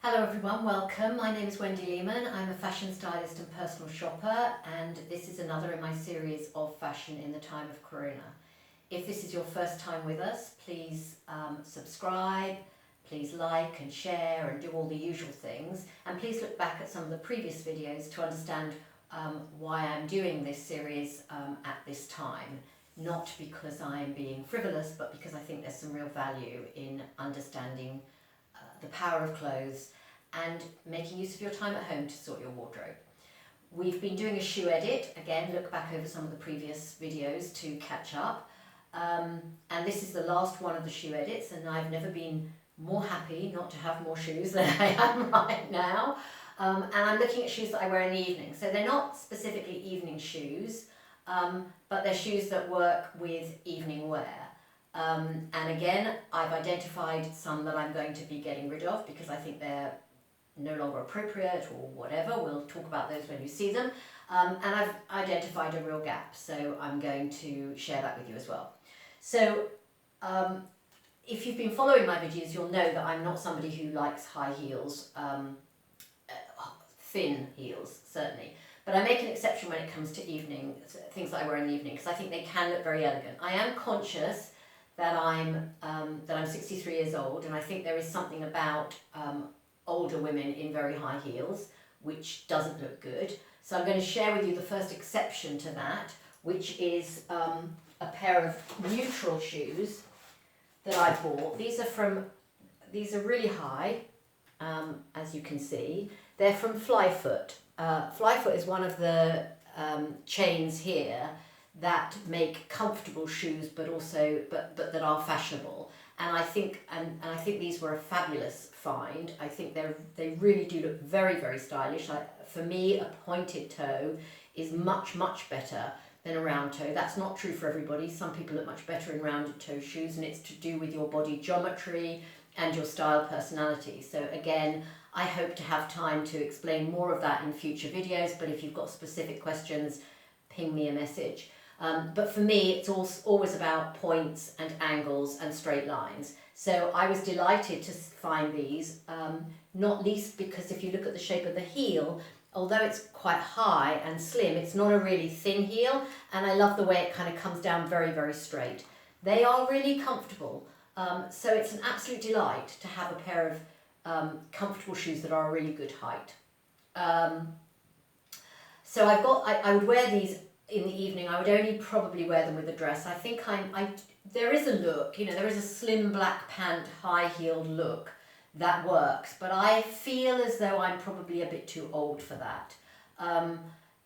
Hello everyone, welcome. My name is Wendy Lehman. I'm a fashion stylist and personal shopper, and this is another in my series of fashion in the time of Corona. If this is your first time with us, please subscribe, please like and share and do all the usual things, and please look back at some of the previous videos to understand why I'm doing this series at this time. Not because I'm being frivolous, but because I think there's some real value in understanding the power of clothes and making use of your time at home to sort your wardrobe. We've been doing a shoe edit. Again, look back over some of the previous videos to catch up. And this is the last one of the shoe edits, and I've never been more happy not to have more shoes than I am right now. And I'm looking at shoes that I wear in the evening. So they're not specifically evening shoes, but they're shoes that work with evening wear. And again, I've identified some that I'm going to be getting rid of because I think they're no longer appropriate or whatever. We'll talk about those when you see them. And I've identified a real gap, so I'm going to share that with you as well. So if you've been following my videos, you'll know that I'm not somebody who likes high heels, thin heels, certainly. But I make an exception when it comes to evening, things that I wear in the evening, because I think they can look very elegant. I am conscious that I'm 63 years old, and I think there is something about older women in very high heels which doesn't look good. So I'm going to share with you the first exception to that, which is a pair of neutral shoes that I bought. These are really high, as you can see. They're from Flyfoot. Flyfoot is one of the chains here that make comfortable shoes, but also but that are fashionable. And I think these were a fabulous find. I think they really do look very, very stylish. For me, a pointed toe is much better than a round toe. That's not true for everybody. Some people look much better in rounded toe shoes, and it's to do with your body geometry and your style personality. So again, I hope to have time to explain more of that in future videos, but if you've got specific questions, ping me a message. But for me, it's always about points and angles and straight lines. So I was delighted to find these, not least because if you look at the shape of the heel, although it's quite high and slim, it's not a really thin heel, and I love the way it kind of comes down very, very straight. They are really comfortable, so it's an absolute delight to have a pair of comfortable shoes that are a really good height. So I would wear these in the evening. I would only probably wear them with a dress. I think there is a look, there is a slim black pant, high heeled look that works, but I feel as though I'm probably a bit too old for that.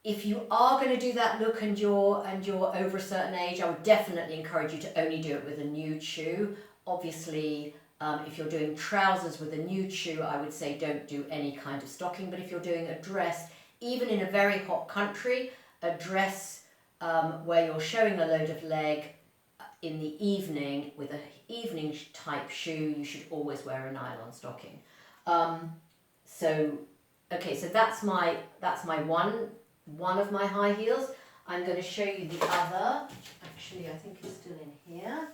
If you are going to do that look and you're over a certain age, I would definitely encourage you to only do it with a nude shoe. Obviously, if you're doing trousers with a nude shoe, I would say don't do any kind of stocking, but if you're doing a dress, even in a very hot country, a dress where you're showing a load of leg in the evening with an evening type shoe, you should always wear a nylon stocking. So that's my one of my high heels. I'm going to show you the other. Actually, I think it's still in here.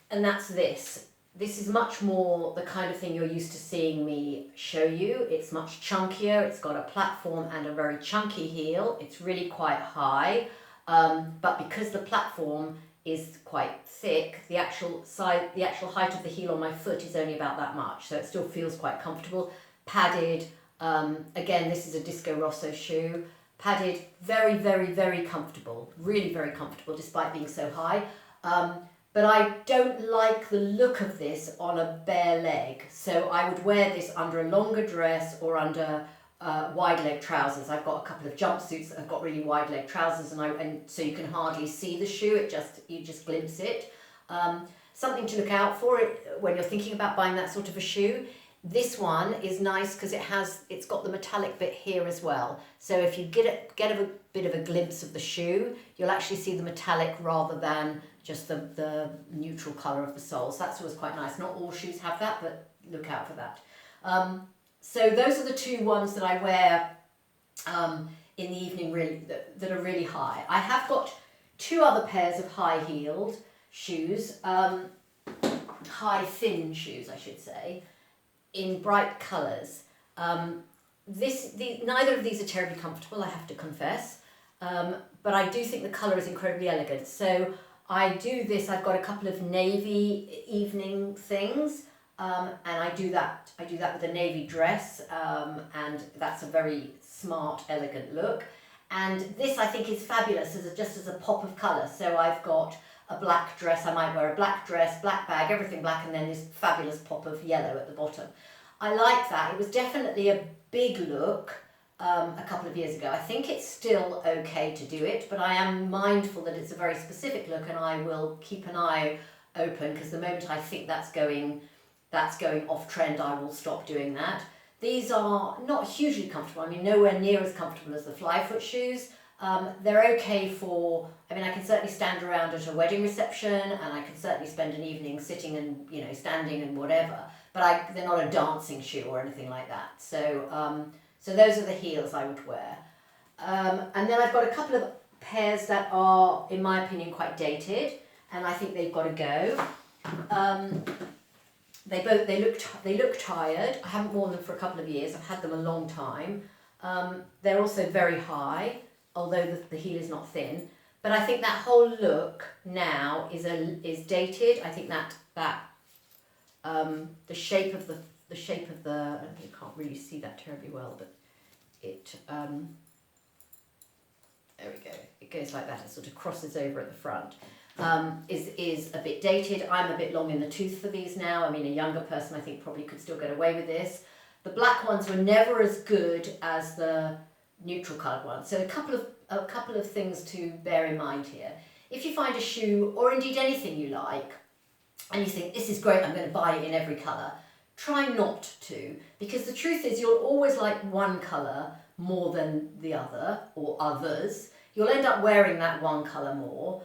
And that's this. This is much more the kind of thing you're used to seeing me show you. It's much chunkier. It's got a platform and a very chunky heel. It's really quite high, but because the platform is quite thick, the actual height of the heel on my foot is only about that much, so it still feels quite comfortable. Padded. Again, this is a Disco Rosso shoe. Padded, very, very, very comfortable. Really very comfortable, despite being so high. But I don't like the look of this on a bare leg, so I would wear this under a longer dress or under wide leg trousers. I've got a couple of jumpsuits that have got really wide leg trousers, and so you can hardly see the shoe. You just glimpse it. Something to look out for when you're thinking about buying that sort of a shoe. This one is nice because it's got the metallic bit here as well. So if you get a bit of a glimpse of the shoe, you'll actually see the metallic rather than just the neutral colour of the sole. So that's always quite nice. Not all shoes have that, but look out for that. So those are the two ones that I wear in the evening, really that are really high. I have got two other pairs of high-heeled shoes, high thin shoes I should say, in bright colours. Neither of these are terribly comfortable, I have to confess, but I do think the colour is incredibly elegant. So I do this, I've got a couple of navy evening things, and I do that with a navy dress, and that's a very smart, elegant look. And this I think is fabulous just as a pop of colour. So I've got a black dress, I might wear a black dress, black bag, everything black, and then this fabulous pop of yellow at the bottom. I like that. It was definitely a big look a couple of years ago. I think it's still okay to do it, but I am mindful that it's a very specific look, and I will keep an eye open, because the moment I think that's going off trend, I will stop doing that. These are not hugely comfortable. I mean, nowhere near as comfortable as the Flyfoot shoes. They're okay for, I mean, I can certainly stand around at a wedding reception, and I can certainly spend an evening sitting and, standing and whatever, but they're not a dancing shoe or anything like that. So, so those are the heels I would wear. And then I've got a couple of pairs that are, in my opinion, quite dated, and I think they've got to go. They look tired. I haven't worn them for a couple of years. I've had them a long time. They're also very high, although the heel is not thin. But I think that whole look now is dated. I think that the shape of the I don't think you can't really see that terribly well, but it there we go. It goes like that. It sort of crosses over at the front. Is a bit dated. I'm a bit long in the tooth for these now. I mean, a younger person I think probably could still get away with this. The black ones were never as good as the neutral coloured ones. So a couple of things to bear in mind here. If you find a shoe, or indeed anything you like, and you think, this is great, I'm going to buy it in every colour, try not to, because the truth is you'll always like one colour more than the other, or others. You'll end up wearing that one colour more,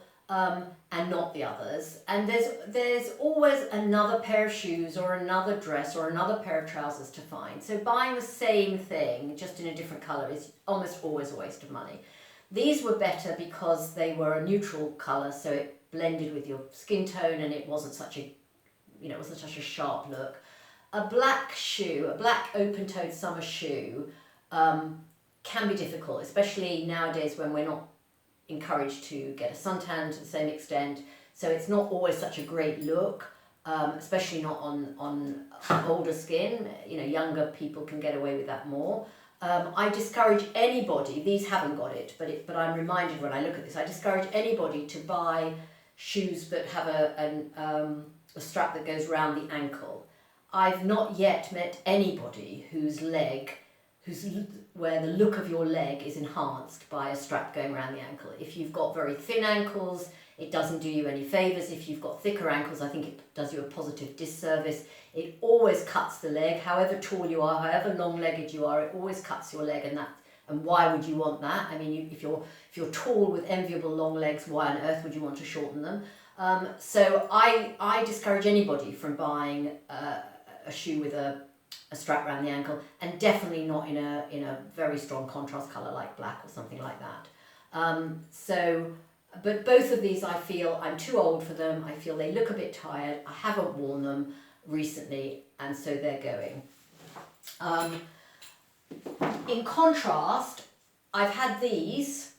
and not the others. And there's always another pair of shoes or another dress or another pair of trousers to find. So buying the same thing just in a different colour is almost always a waste of money. These were better because they were a neutral colour, so it blended with your skin tone, and it wasn't such a sharp look. A black shoe, a black open-toed summer shoe, can be difficult, especially nowadays when we're not encouraged to get a suntan to the same extent. So it's not always such a great look, especially not on older skin. Younger people can get away with that more. I discourage anybody, these haven't got it, but I'm reminded when I look at this, I discourage anybody to buy shoes that have a strap that goes around the ankle. I've not yet met anybody where the look of your leg is enhanced by a strap going around the ankle. If you've got very thin ankles, it doesn't do you any favours. If you've got thicker ankles, I think it does you a positive disservice. It always cuts the leg, however tall you are, however long-legged you are, it always cuts your leg, and why would you want that? I mean, if you're tall with enviable long legs, why on earth would you want to shorten them? So I discourage anybody from buying a shoe with a strap around the ankle, and definitely not in a very strong contrast colour like black or something like that. But both of these I feel I'm too old for them. I feel they look a bit tired. I haven't worn them recently, and so they're going. In contrast, I've had these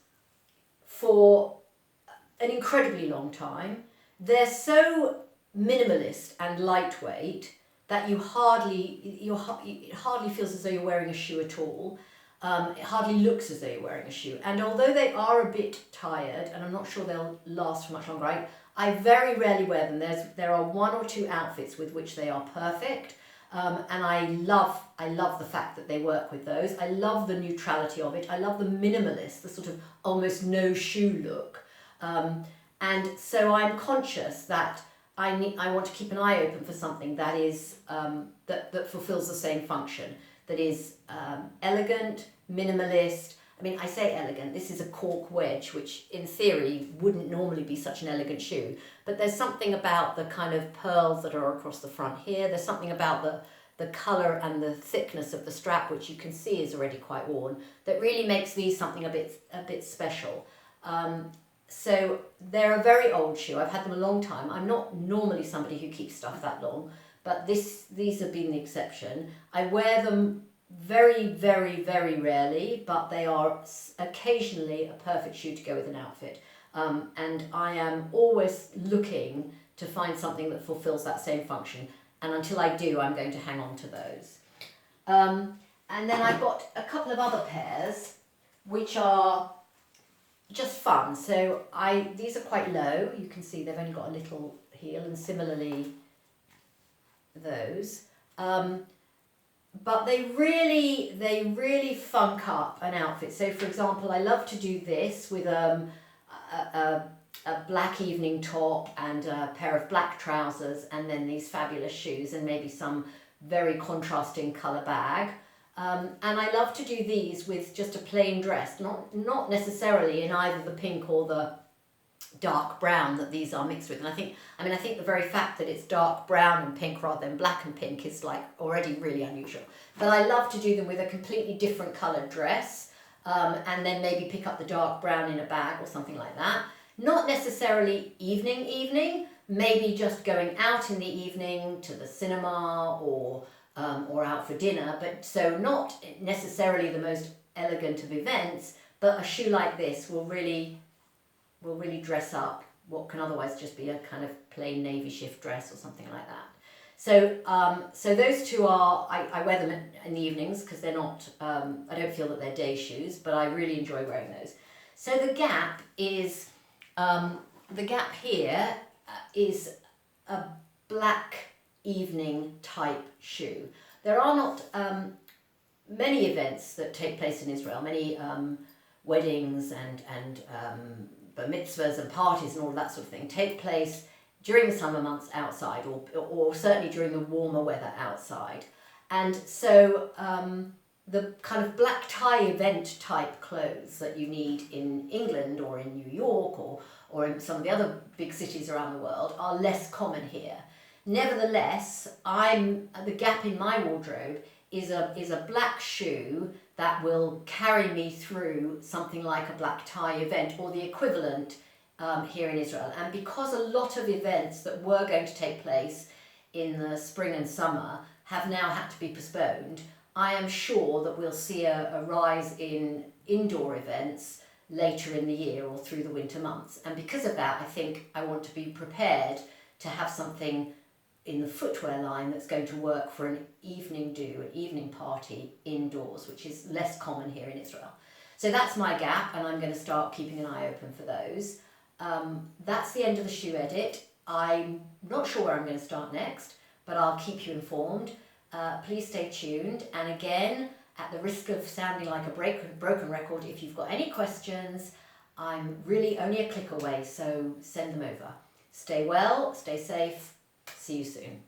for an incredibly long time. They're so minimalist and lightweight that it hardly feels as though you're wearing a shoe at all. It hardly looks as though you're wearing a shoe. And although they are a bit tired, and I'm not sure they'll last for much longer, I very rarely wear them. There are one or two outfits with which they are perfect, and I love the fact that they work with those. I love the neutrality of it. I love the minimalist, the sort of almost no shoe look. And so I'm conscious that I want to keep an eye open for something that is that fulfills the same function, that is elegant, minimalist. I mean, I say elegant, this is a cork wedge, which in theory wouldn't normally be such an elegant shoe, but there's something about the kind of pearls that are across the front here, there's something about the colour and the thickness of the strap, which you can see is already quite worn, that really makes these something a bit special. so they're a very old shoe. I've had them a long time. I'm not normally somebody who keeps stuff that long, but these have been the exception. I wear them very, very, very rarely, but they are occasionally a perfect shoe to go with an outfit. And I am always looking to find something that fulfills that same function. And until I do, I'm going to hang on to those. And then I've got a couple of other pairs, which are just fun. So these are quite low. You can see they've only got a little heel, and similarly those. But they really funk up an outfit. So for example, I love to do this with a black evening top and a pair of black trousers, and then these fabulous shoes, and maybe some very contrasting colour bag. And I love to do these with just a plain dress, not necessarily in either the pink or the dark brown that these are mixed with. And I think the very fact that it's dark brown and pink rather than black and pink is like already really unusual. But I love to do them with a completely different coloured dress, and then maybe pick up the dark brown in a bag or something like that. Not necessarily evening, maybe just going out in the evening to the cinema or out for dinner, but so not necessarily the most elegant of events, but a shoe like this will really dress up what can otherwise just be a kind of plain navy shift dress or something like that. So those two are, I wear them in the evenings because they're not, I don't feel that they're day shoes, but I really enjoy wearing those. So the Gap is, the Gap here is a black evening type shoe. There are not many events that take place in Israel, many weddings and bar mitzvahs and parties and all that sort of thing take place during the summer months outside, or certainly during the warmer weather outside. And so the kind of black tie event type clothes that you need in England or in New York or in some of the other big cities around the world are less common here. Nevertheless, the Gap in my wardrobe is a black shoe that will carry me through something like a black tie event or the equivalent here in Israel. And because a lot of events that were going to take place in the spring and summer have now had to be postponed, I am sure that we'll see a rise in indoor events later in the year or through the winter months. And because of that, I think I want to be prepared to have something in the footwear line that's going to work for an evening party indoors, which is less common here in Israel. So that's my Gap, and I'm going to start keeping an eye open for those. That's the end of the shoe edit. I'm not sure where I'm going to start next, but I'll keep you informed. Please stay tuned. And again, at the risk of sounding like a broken record, if you've got any questions, I'm really only a click away, so send them over. Stay well, stay safe. See you soon.